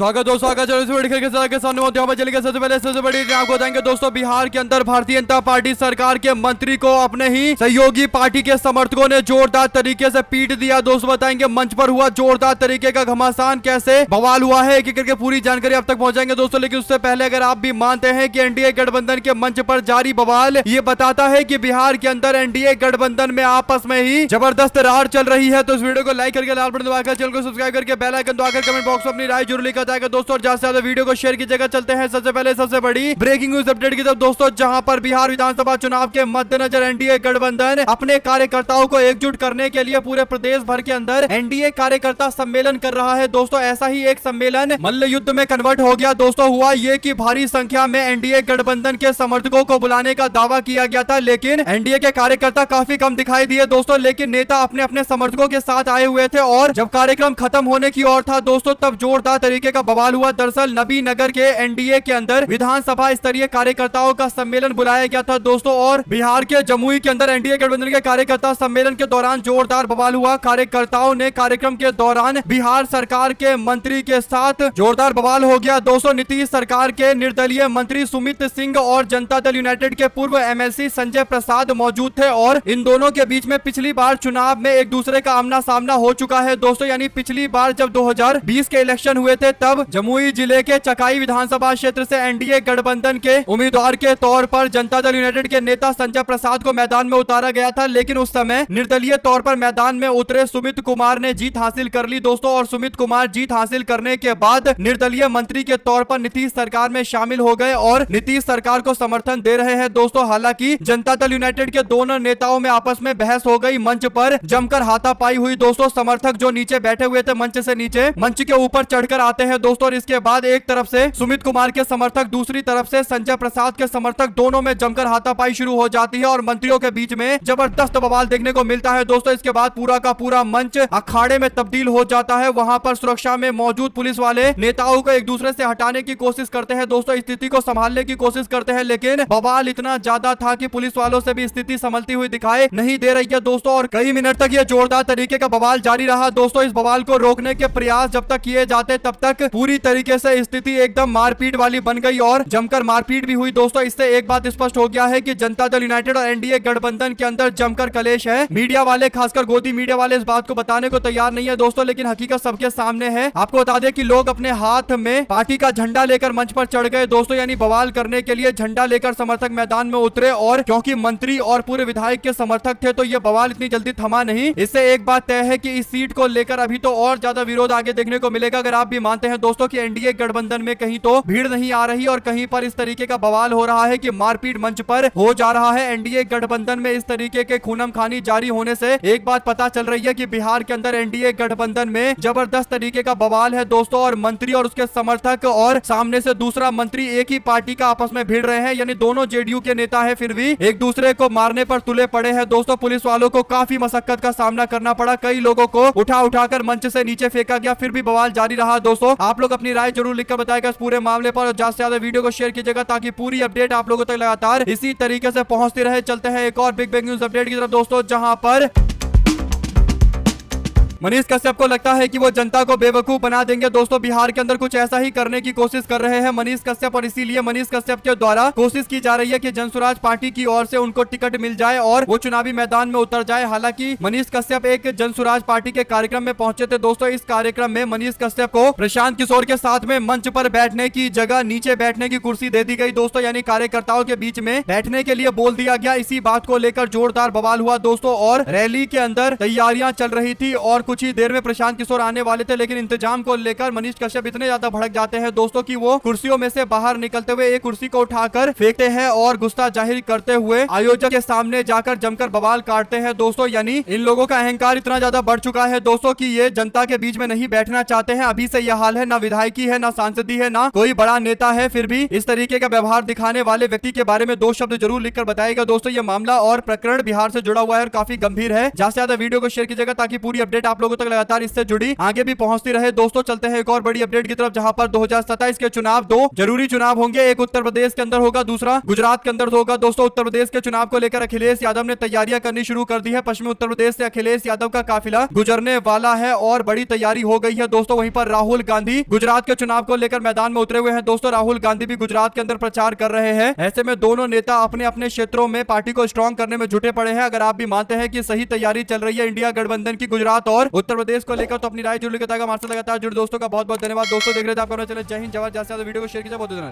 स्वागत दोस्तों, के सामने चलेगा। सबसे पहले सबसे बड़ी आपको बताएंगे दोस्तों, बिहार के अंदर भारतीय जनता पार्टी सरकार के मंत्री को अपने ही सहयोगी पार्टी के समर्थकों ने जोरदार तरीके से पीट दिया। दोस्तों बताएंगे मंच पर हुआ जोरदार तरीके का घमासान, कैसे बवाल हुआ है, एक करके पूरी जानकारी अब तक पहुंचाएंगे दोस्तों। लेकिन उससे पहले अगर आप भी मानते हैं कि एनडीए गठबंधन के मंच पर जारी बवाल ये बताता है कि बिहार के अंदर एनडीए गठबंधन में आपस में ही जबरदस्त रार चल रही है, तो इस वीडियो को लाइक करके लाल बटन दबाकर चैनल को सब्सक्राइब करके बेल आइकन दबाकर कमेंट बॉक्स में अपनी राय जरूर लिखा जाएगा दोस्तों। और ज्यादा से ज्यादा वीडियो को शेयर कीजिएगा। चलते हैं सबसे पहले सबसे बड़ी ब्रेकिंग न्यूज अपडेट की तरफ दोस्तों, जहां पर बिहार विधानसभा चुनाव के मद्देनजर एनडीए गठबंधन अपने कार्यकर्ताओं को एकजुट करने के लिए पूरे प्रदेश भर के अंदर एनडीए कार्यकर्ता सम्मेलन कर रहा है दोस्तों। ऐसा ही एक सम्मेलन मल्ल युद्ध में कन्वर्ट हो गया दोस्तों। हुआ ये कि भारी संख्या में एनडीए गठबंधन के समर्थकों को बुलाने का दावा किया गया था, लेकिन एनडीए के कार्यकर्ता काफी कम दिखाई दिए दोस्तों। लेकिन नेता अपने अपने समर्थकों के साथ आए हुए थे और जब कार्यक्रम खत्म होने की ओर था दोस्तों, तब जोरदार तरीके का बवाल हुआ। दरअसल नबी नगर के एनडीए के अंदर विधानसभा स्तरीय कार्यकर्ताओं का सम्मेलन बुलाया गया था दोस्तों, और बिहार के जमुई के अंदर एनडीए गठबंधन के कार्यकर्ता सम्मेलन के दौरान जोरदार बवाल हुआ। कार्यकर्ताओं ने कार्यक्रम के दौरान बिहार सरकार के मंत्री के साथ जोरदार बवाल हो गया दोस्तों। नीतीश सरकार के निर्दलीय मंत्री सुमित सिंह और जनता दल यूनाइटेड के पूर्व एमएलसी संजय प्रसाद मौजूद थे, और इन दोनों के बीच में पिछली बार चुनाव में एक दूसरे का आमना सामना हो चुका है दोस्तों। यानी पिछली बार जब 2020 के इलेक्शन हुए थे, तब जमुई जिले के चकाई विधानसभा क्षेत्र से एनडीए गठबंधन के उम्मीदवार के तौर पर जनता दल यूनाइटेड के नेता संजय प्रसाद को मैदान में उतारा गया था। लेकिन उस समय निर्दलीय तौर पर मैदान में उतरे सुमित कुमार ने जीत हासिल कर ली दोस्तों, और सुमित कुमार जीत हासिल करने के बाद निर्दलीय मंत्री के तौर पर नीतीश सरकार में शामिल हो गए और नीतीश सरकार को समर्थन दे रहे हैं दोस्तों। हालांकि जनता दल यूनाइटेड के दोनों नेताओं में आपस में बहस हो गई, मंच पर जमकर हाथापाई हुई दोस्तों। समर्थक जो नीचे बैठे हुए थे मंच से नीचे, मंच के ऊपर चढ़कर आते हैं दोस्तों, और इसके बाद एक तरफ से सुमित कुमार के समर्थक, दूसरी तरफ से संजय प्रसाद के समर्थक, दोनों में जमकर हाथापाई शुरू हो जाती है और मंत्रियों के बीच में जबरदस्त बवाल देखने को मिलता है दोस्तों। इसके बाद पूरा का पूरा मंच अखाड़े में तब्दील हो जाता है। वहां पर सुरक्षा में मौजूद पुलिस वाले नेताओं को एक दूसरे से हटाने की कोशिश करते हैं दोस्तों, स्थिति को संभालने की कोशिश करते हैं, लेकिन बवाल इतना ज्यादा था कि पुलिस वालों से भी स्थिति संभलती हुई दिखाई नहीं दे रही है दोस्तों। और कई मिनट तक ये जोरदार तरीके का बवाल जारी रहा दोस्तों। इस बवाल को रोकने के प्रयास जब तक किए जाते, तब तक पूरी तरीके से स्थिति एकदम मारपीट वाली बन गई और जमकर मारपीट भी हुई दोस्तों। इससे एक बात स्पष्ट हो गया है कि जनता दल यूनाइटेड और एनडीए गठबंधन के अंदर जमकर कलेश है। मीडिया वाले, खासकर गोदी मीडिया वाले, इस बात को बताने को तैयार नहीं है दोस्तों, लेकिन हकीकत सबके सामने है। आपको बता दें कि लोग अपने हाथ में पार्टी का झंडा लेकर मंच पर चढ़ गए दोस्तों, यानी बवाल करने के लिए झंडा लेकर समर्थक मैदान में उतरे, और क्योंकि मंत्री और पूरे विधायक के समर्थक थे, तो ये बवाल इतनी जल्दी थमा नहीं। इससे एक बात तय है कि इस सीट को लेकर अभी तो और ज्यादा विरोध आगे देखने को मिलेगा। अगर आप भी मानते हैं दोस्तों कि एनडीए गठबंधन में कहीं तो भीड़ नहीं आ रही और कहीं पर इस तरीके का बवाल हो रहा है कि मारपीट मंच पर हो जा रहा है, एनडीए गठबंधन में इस तरीके के खूनम खानी जारी होने से एक बात पता चल रही है कि बिहार के अंदर एनडीए गठबंधन में जबरदस्त तरीके का बवाल है दोस्तों। और मंत्री और उसके समर्थक और सामने से दूसरा मंत्री एक ही पार्टी का आपस में भिड़ रहे हैं, यानी दोनों जेडीयू के नेता है, फिर भी एक दूसरे को मारने पर तुले पड़े हैं दोस्तों। पुलिस वालों को काफी मशक्कत का सामना करना पड़ा, कई लोगों को उठाकर मंच से नीचे फेंका गया, फिर भी बवाल जारी रहा दोस्तों। आप लोग अपनी राय जरूर लिखकर बताएगा इस पूरे मामले पर, और ज्यादा से ज्यादा वीडियो को शेयर कीजिएगा ताकि पूरी अपडेट आप लोगों तक लगातार इसी तरीके से पहुंचती रहे। चलते हैं एक और बिग न्यूज अपडेट की तरफ दोस्तों, जहां पर मनीष कश्यप को लगता है कि वो जनता को बेवकूफ बना देंगे दोस्तों। बिहार के अंदर कुछ ऐसा ही करने की कोशिश कर रहे हैं मनीष कश्यप, और इसीलिए मनीष कश्यप के द्वारा कोशिश की जा रही है कि जनसुराज पार्टी की ओर से उनको टिकट मिल जाए और वो चुनावी मैदान में उतर जाए। हालांकि मनीष कश्यप एक जनसुराज पार्टी के कार्यक्रम में पहुंचे थे दोस्तों। इस कार्यक्रम में मनीष कश्यप को प्रशांत किशोर के साथ में मंच पर बैठने की जगह नीचे बैठने की कुर्सी दे दी गई दोस्तों, यानी कार्यकर्ताओं के बीच में बैठने के लिए बोल दिया गया। इसी बात को लेकर जोरदार बवाल हुआ दोस्तों, और रैली के अंदर तैयारियां चल रही थी और कुछ ही देर में प्रशांत किशोर आने वाले थे, लेकिन इंतजाम को लेकर मनीष कश्यप इतने ज्यादा भड़क जाते हैं दोस्तों कि वो कुर्सियों में से बाहर निकलते हुए एक कुर्सी को उठाकर फेंकते हैं और गुस्सा जाहिर करते हुए आयोजक के सामने जाकर जमकर बवाल काटते हैं दोस्तों। यानी इन लोगों का अहंकार इतना ज्यादा बढ़ चुका है दोस्तों कि ये जनता के बीच में नहीं बैठना चाहते हैं। अभी से यह हाल है, ना विधायकी है, ना सांसदी है, ना कोई बड़ा नेता है, फिर भी इस तरीके का व्यवहार दिखाने वाले व्यक्ति के बारे में दो शब्द जरूर लिखकर बताएगा दोस्तों। ये मामला और प्रकरण बिहार से जुड़ा हुआ है और काफी गंभीर है। ज्यादा से ज्यादा वीडियो को शेयर कीजिएगा ताकि पूरी अपडेट आप आप लोगों तक लगातार इससे जुड़ी आगे भी पहुंचती रहे। दोस्तों चलते हैं एक और बड़ी अपडेट की तरफ, जहां पर 2027 के चुनाव, 2 जरूरी चुनाव होंगे। एक उत्तर प्रदेश के अंदर होगा, दूसरा गुजरात के अंदर होगा। दोस्तों उत्तर प्रदेश के चुनाव को लेकर अखिलेश यादव ने तैयारियां करनी शुरू कर दी है। पश्चिमी उत्तर प्रदेश से अखिलेश यादव का काफिला गुजरने वाला है और बड़ी तैयारी हो गई है। दोस्तों वहीं पर राहुल गांधी गुजरात के चुनाव को लेकर मैदान में उतरे हुए हैं। दोस्तों राहुल गांधी भी गुजरात के अंदर प्रचार कर रहे हैं। ऐसे में दोनों नेता अपने अपने क्षेत्रों में पार्टी को स्ट्रांग करने में जुटे पड़े हैं। अगर आप भी मानते हैं कि सही तैयारी चल रही है इंडिया गठबंधन की गुजरात और उत्तर प्रदेश को लेकर, तो अपनी राय जरूर बताएगा। हमारे साथ लगातार जुड़े दोस्तों का बहुत बहुत धन्यवाद। दोस्तों देख रहे थे आपका चैनल जय हिंद जवाहर, जैसे वीडियो को शेयर कीजिए। बहुत